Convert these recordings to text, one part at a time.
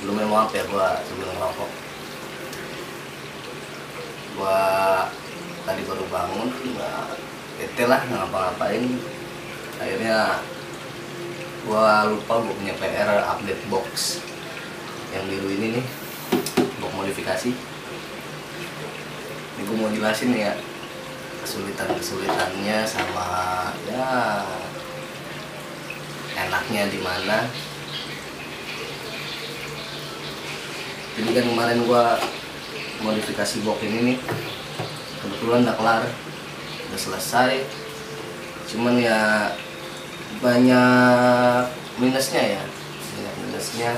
Sebelumnya maaf ya, gua sebelum ngerokok. Gua tadi baru bangun, nggak bete lah, nggak ngapa-ngapain. Akhirnya gua lupa gua punya PR update box yang biru ini nih, box modifikasi. Ini gua mau jelasin ya kesulitannya sama ya enaknya di mana. Jadi kan kemarin gua modifikasi box ini nih, kebetulan udah kelar, udah selesai. Cuman ya banyak minusnya ya, banyak minusnya.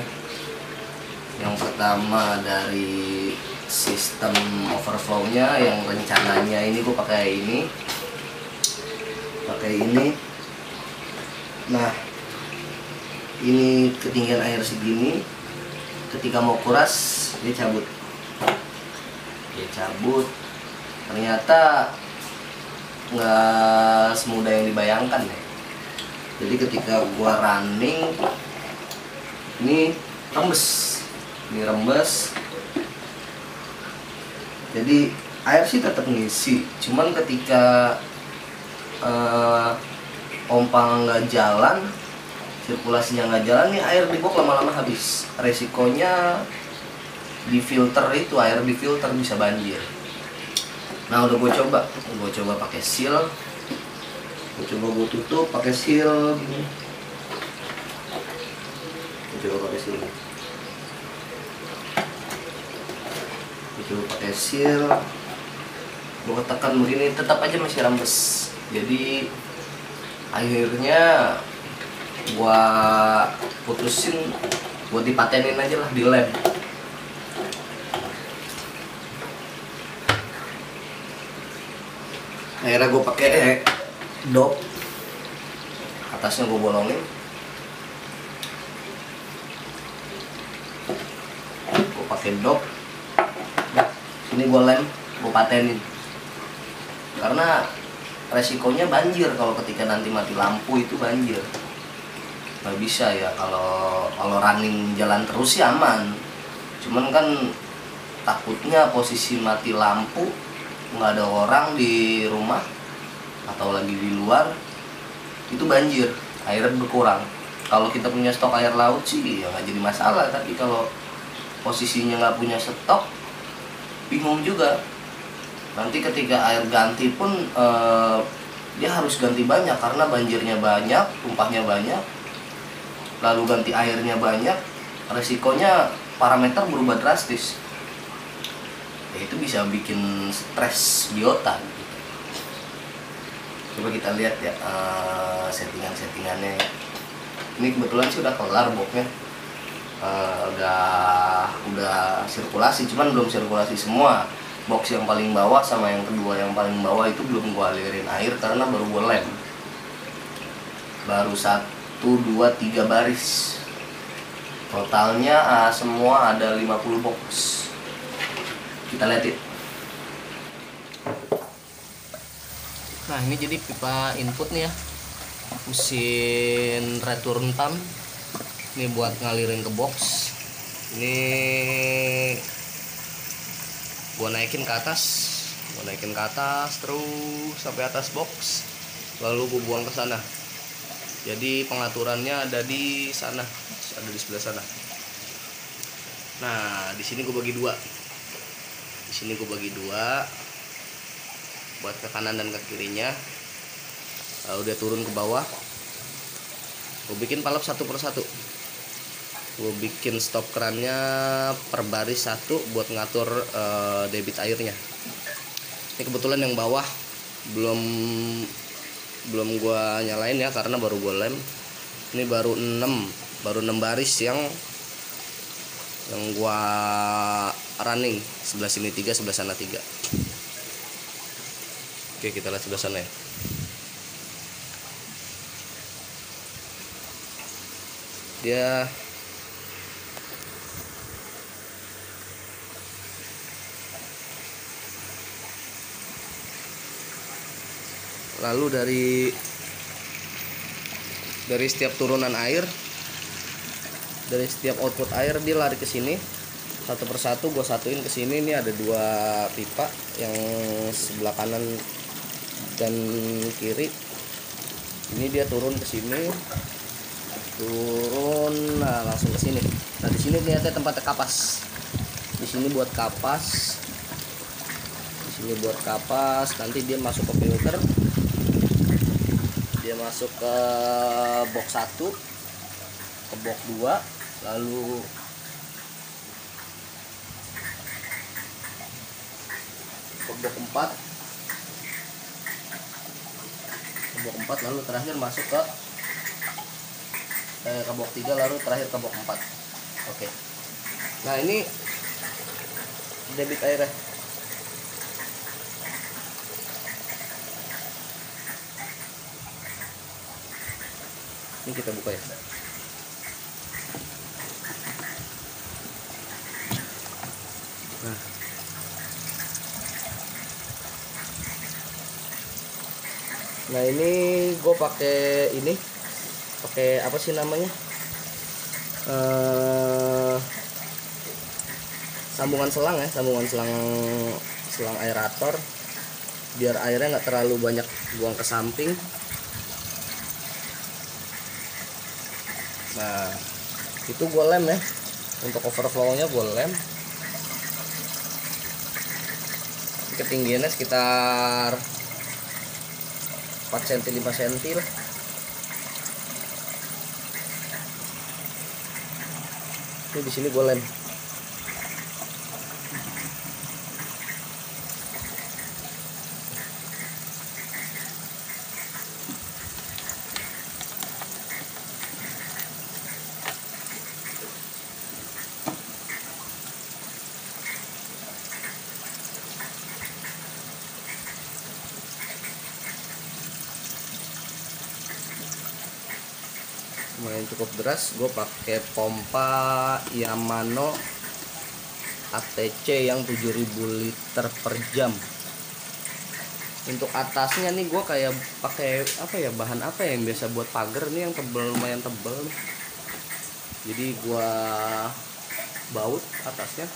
Yang pertama dari sistem overflow-nya, yang rencananya ini gue pakai ini. Nah, ini ketinggian air segini, ketika mau kuras dia cabut. Ternyata nggak semudah yang dibayangkan ya. Jadi ketika gua running, ini rembes. Jadi air sih tetap ngisi, cuman ketika pompa nggak jalan, sirkulasinya nggak jalan, nih air di box lama-lama habis. Resikonya di filter itu, air di filter bisa banjir. Nah, udah gue coba pakai seal, gue tutup pakai seal gini. Gue coba pakai seal, gue tekan begini, tetap aja masih rembes. Jadi akhirnya gue putusin buat dipatenin aja lah di lab. Akhirnya gue pakai dop, atasnya gue bolongin, gue pakai dop. Sini gue lem, gue patenin. Karena resikonya banjir kalau ketika nanti mati lampu, itu banjir. Nggak bisa ya, kalau running jalan terus sih aman. Cuman kan takutnya posisi mati lampu, nggak ada orang di rumah atau lagi di luar, itu banjir, airnya berkurang. Kalau kita punya stok air laut sih ya nggak jadi masalah, tapi kalau posisinya nggak punya stok, bingung juga. Nanti ketika air ganti pun dia harus ganti banyak karena banjirnya banyak, tumpahnya banyak, lalu ganti airnya banyak, resikonya parameter berubah drastis. Ya, itu bisa bikin stres biota gitu. Coba kita lihat ya settingannya. Ini kebetulan sih udah kelar boxnya, udah sirkulasi, cuman belum sirkulasi semua. Box yang paling bawah sama yang kedua yang paling bawah itu belum gua alirin air karena baru gua lem. Baru 1, 2, 3 baris. Totalnya semua ada 50 box. Kita lihat ya. Nah, ini jadi pipa input nih ya, mesin return pump. Ini buat ngalirin ke box. Ini gua naikin ke atas terus sampai atas box, lalu gua buang ke sana. Jadi pengaturannya ada di sana, ada di sebelah sana. Nah, di sini gua bagi dua. Buat ke kanan dan ke kirinya. Lalu dia turun ke bawah. Gue bikin palap satu per satu. Gue bikin stop kerannya per baris satu buat ngatur debit airnya. Ini kebetulan yang bawah belum gue nyalain ya karena baru gue lem. Ini baru 6 baris yang gue running. Sebelah sini 3, sebelah sana 3. Oke, kita lihat sebelah sana ya. Dia lalu dari setiap turunan air Dari setiap output air dia lari ke sini satu persatu, gue satuin ke sini. Ini ada 2 pipa yang sebelah kanan dan kiri. Ini dia turun ke sini, nah langsung ke sini. Nah di sini ternyata tempatnya kapas. Di sini buat kapas. Di sini buat kapas. Nanti dia masuk ke filter. Dia masuk ke box 1, ke box 2. Lalu ke box 4, lalu terakhir masuk ke box 3, lalu terakhir ke box 4. Oke. Nah ini debit airnya. Ini kita buka ya. Nah ini gue pakai apa sih namanya, sambungan selang ya, selang aerator, biar airnya nggak terlalu banyak buang ke samping. Nah itu gue lem ya, untuk overflow-nya gue lem. Ketinggiannya sekitar 4 cm 5 cm lah. Ini di sini gue lem. Lumayan cukup deras. Gue pakai pompa Yamano ATC yang 7000 liter per jam. Untuk atasnya nih gue kayak pakai apa ya, bahan apa ya yang biasa buat pagar nih, yang tebel, lumayan tebel. Jadi gue baut atasnya,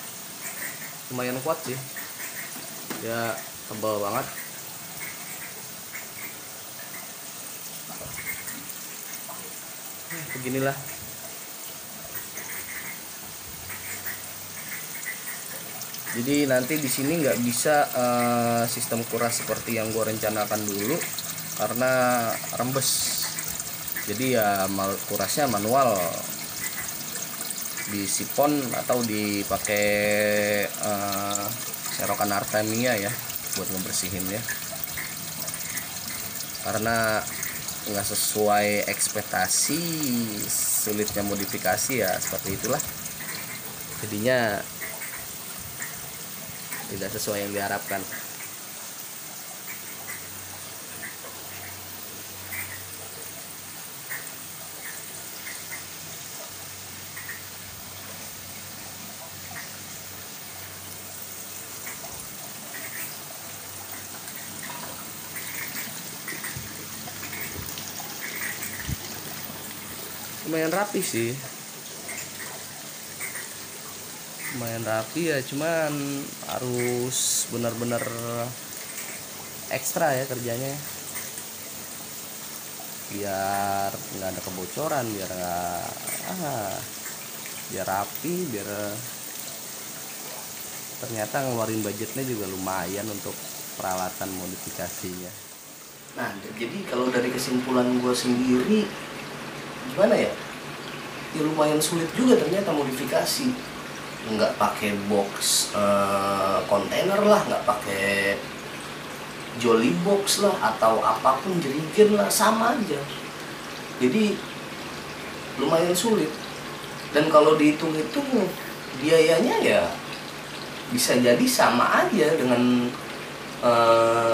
lumayan kuat sih ya, tebal banget. Beginilah. Jadi nanti di sini nggak bisa sistem kuras seperti yang gue rencanakan dulu karena rembes. Jadi ya kurasnya manual di sipon atau dipakai serokan Artemia ya buat ngebersihinnya. Karena nggak sesuai ekspektasi, sulitnya modifikasi ya seperti itulah. Jadinya tidak sesuai yang diharapkan. Lumayan rapi sih, lumayan rapi ya, cuman harus benar-benar ekstra ya kerjanya, biar nggak ada kebocoran, biar biar rapi, biar ternyata ngeluarin budgetnya juga lumayan untuk peralatan modifikasinya. Nah jadi kalau dari kesimpulan gue sendiri gimana ya, ya lumayan sulit juga ternyata modifikasi. Nggak pakai box kontainer lah, nggak pakai jolly box lah, atau apapun jerigen lah, sama aja. Jadi lumayan sulit. Dan kalau dihitung-hitung biayanya ya bisa jadi sama aja dengan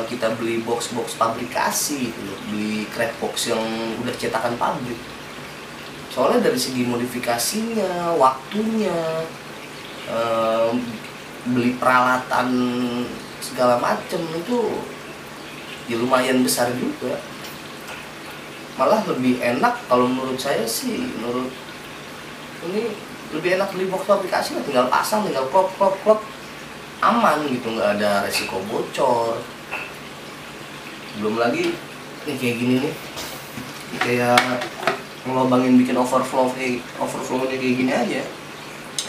kita beli box-box pabrikasi gitu, beli crate box yang udah cetakan pabrik. Soalnya dari segi modifikasinya, waktunya, beli peralatan segala macam itu ya lumayan besar juga. Malah lebih enak kalau menurut saya sih, menurut ini lebih enak beli box aplikasi, tinggal pasang, tinggal klop klop klop, aman gitu, nggak ada resiko bocor. Belum lagi nih kayak gini nih, kayak ngelobangin bikin overflow-nya kayak gini aja,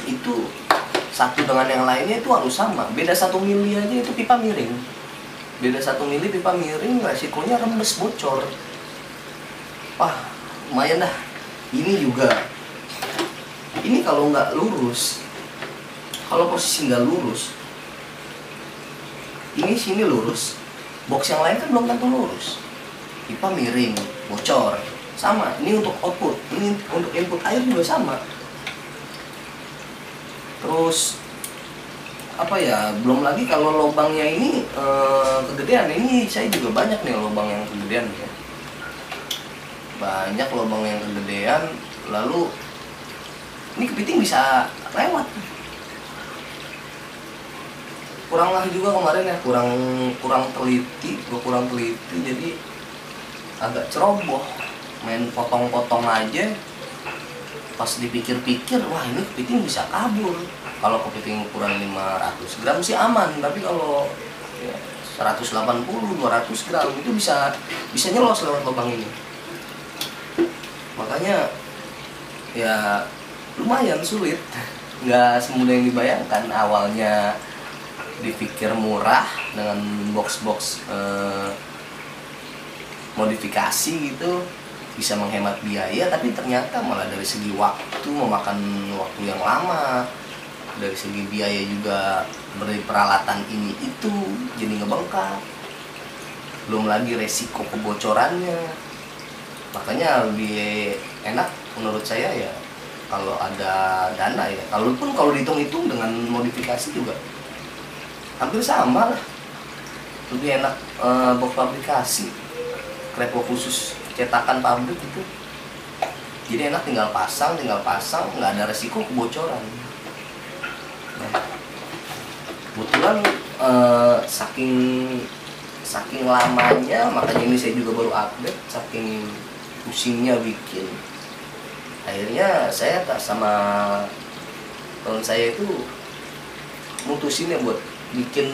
itu satu dengan yang lainnya itu harus sama, beda 1 mili aja itu pipa miring, beda 1 mili pipa miring, resikonya rembes bocor. Wah lumayan dah. Ini juga, ini kalau nggak lurus, kalau posisi nggak lurus, ini sini lurus, box yang lain kan belum tentu lurus, pipa miring bocor. Sama, ini untuk output, ini untuk input air juga sama. Terus apa ya, belum lagi kalau lubangnya ini kegedean. Ini saya juga banyak nih lubang yang kegedean ya, banyak lubang yang kegedean. Lalu ini kepiting bisa lewat. Kurang lah juga kemarin ya, kurang teliti, jadi agak ceroboh, main potong-potong aja. Pas dipikir-pikir, wah ini kepiting bisa kabur. Kalau kepiting ukuran 500 gram sih aman, tapi kalau ya, 180, 200 gram itu bisa nyelos lewat lubang ini. Makanya ya lumayan sulit, nggak semudah yang dibayangkan. Awalnya dipikir murah dengan box-box modifikasi gitu, bisa menghemat biaya, tapi ternyata malah dari segi waktu memakan waktu yang lama, dari segi biaya juga beri peralatan ini itu jadi ngebengkak, belum lagi resiko kebocorannya. Makanya lebih enak menurut saya ya kalau ada dana ya, kalaupun kalau dihitung-hitung dengan modifikasi juga hampir sama lah, lebih enak box aplikasi, krepo khusus cetakan pabrik itu, jadi enak tinggal pasang, nggak ada resiko kebocoran. Nah, kebetulan saking lamanya, makanya ini saya juga baru update, saking pusingnya bikin, akhirnya saya tak sama teman saya itu mutusin ya buat bikin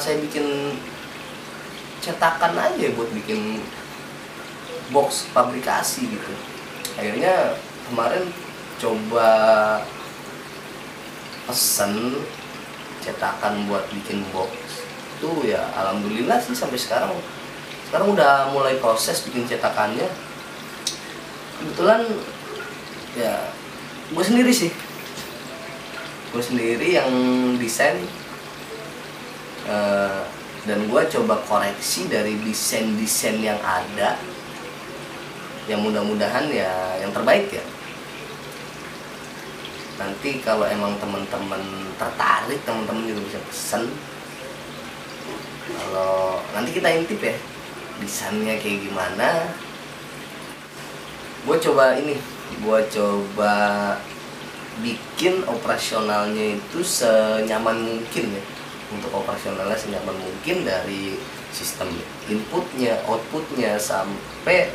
saya bikin cetakan aja, buat bikin box pabrikasi gitu. Akhirnya kemarin coba pesen cetakan buat bikin box itu ya, alhamdulillah sih sampai sekarang udah mulai proses bikin cetakannya. Kebetulan ya gue sendiri yang desain, dan gue coba koreksi dari desain yang ada, yang mudah-mudahan ya yang terbaik ya. Nanti kalau emang teman-teman tertarik, teman-teman juga bisa pesen. Kalau nanti kita intip ya desainnya kayak gimana, gue coba bikin operasionalnya itu senyaman mungkin ya. Untuk operasionalnya senyaman mungkin, dari sistem inputnya, outputnya, sampai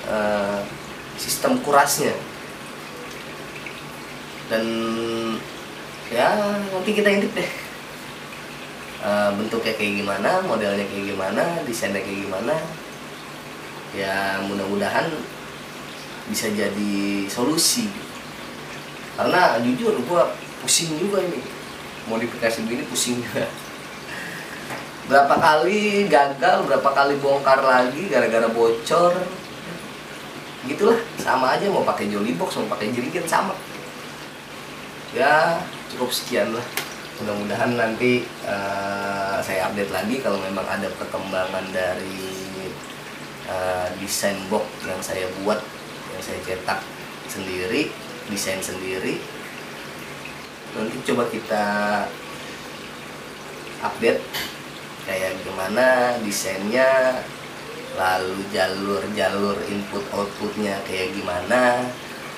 sistem kurasnya. Dan ya nanti kita intip deh bentuknya kayak gimana, modelnya kayak gimana, desainnya kayak gimana. Ya mudah-mudahan bisa jadi solusi, karena jujur gue pusing juga ini modifikasi begini, pusing juga. Berapa kali gagal, berapa kali bongkar lagi gara-gara bocor. Gitulah, sama aja mau pakai jolly box, mau pakai jerigen sama. Ya cukup sekian lah. Mudah-mudahan nanti saya update lagi kalau memang ada perkembangan dari desain box yang saya buat, yang saya cetak sendiri, desain sendiri. Nanti coba kita update kayak gimana desainnya, lalu jalur input outputnya kayak gimana.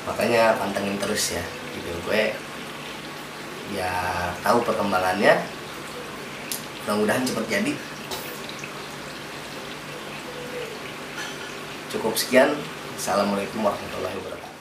Makanya pantengin terus ya video gue, ya tahu perkembangannya. Mudah-mudahan cepat jadi. Cukup sekian. Assalamualaikum warahmatullahi wabarakatuh.